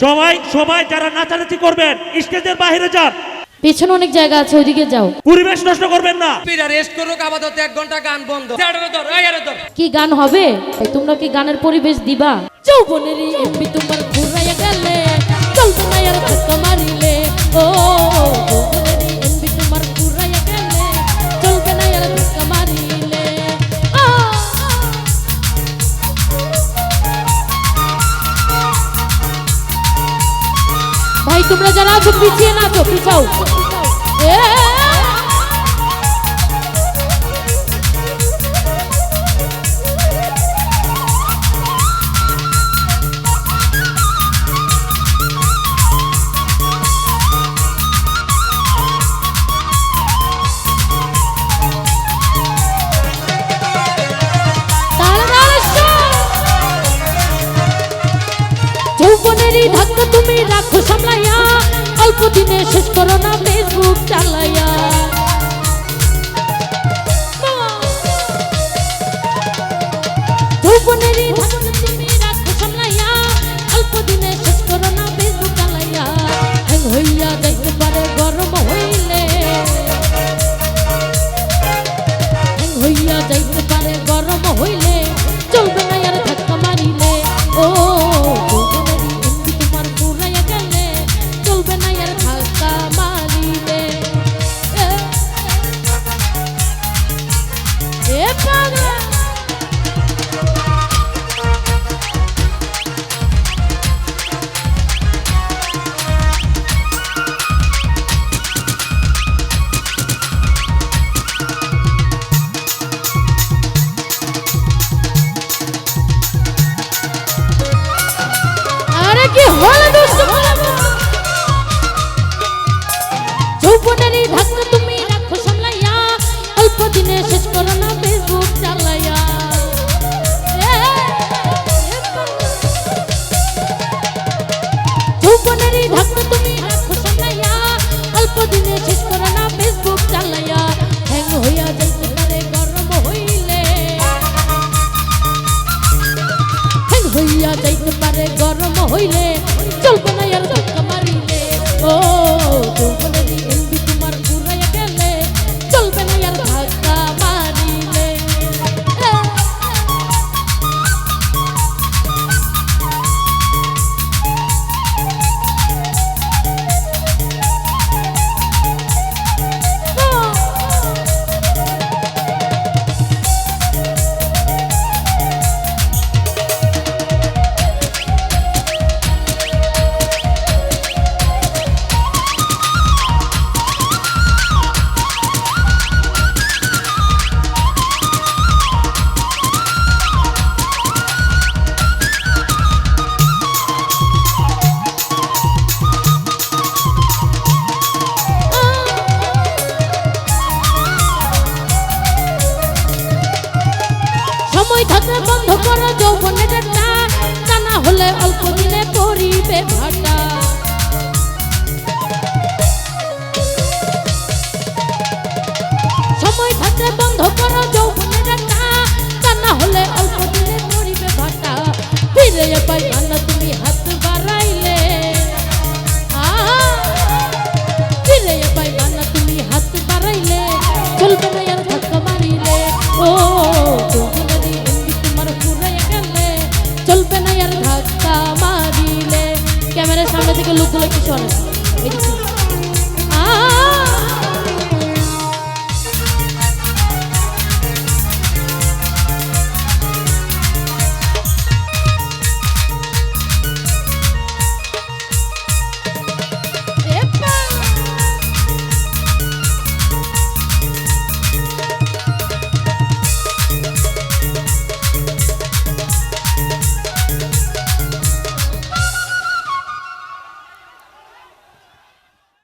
সবাই সবাই যারা নাচানাচি করবেন স্টেজের বাইরে যান, পেছনে অনেক জায়গা আছে, ওইদিকে যাও। পরিবেশ নষ্ট করবেন না। পিরা রেস্ট করুক, আপাতত 1 ঘন্টা গান বন্ধ। কি গান হবে? তোমরা কি গানের পরিবেশ দিবা? যৌবনেরই এমবি তোমার ঘুরাইয়া গেলে চলবে না আর ধাক্কা মারিলে। ও যৌবনেরই এমবি তোমার ঘুরাইয়া গেলে চলবে না আর ধাক্কা মারিলে। ভাই তোমরা যারা আছো পিছিয়ে নাচো, পিছাও। যৌবনেরই ধাক্কা তুমি রাখো সামলাইয়া, অল্প দিনে শেষ করো না ফেসবুক চালাইয়া। যৌবনেরই ধাক্কা তুমি রাখো সামলাইয়া, অল্প দিনে শেষ করো না ফেসবুক চালাইয়া। হ্যাং হইয়া যাইতে পারে গরম হইলে, হ্যাং হইয়া যাইতে পারে গরম হইলে চলবে না আর ধাক্কা মারিলে। ও যৌবনেরই ধাক্কা তুমি রাখো সামলাইয়া, অল্প দিনে শেষ করো না ফেসবুক চালাইয়া। যৌবনেরই ধাক্কা তুমি রাখো সামলাইয়া, অল্প দিনে শেষ করো না ফেসবুক চালাইয়া। হ্যাং হইয়া যাইতে পারে গরম হইলে, হ্যাং হইয়া যাইতে পারে গরম হইলে চলবে না আর ধাক্কা মারিলে। ও যৌবনেরই এমবি তোমার ঘুরাইয়া গেলে চলবে না আর ধাক্কা মারিলে। সময় থাকলে বন্ধ করো যৌবনের টা, তা না হলে অল্প দিনে করিবে ভাটা। সময় থাকলে বন্ধ করো যৌবনের টা, তা না হলে অল্প দিনে করিবে ভাটা। ফিরে পাইবা না তুমি হাত বাড়াইলে, ফিরে পাইবা না তুমি হাত বাড়াইলে চলবে না আর ধাক্কা মারিলে। ও চলবে না আর ধাক্কা মারিলে। ক্যামেরার সামনে থেকে লোকগুলো কিছু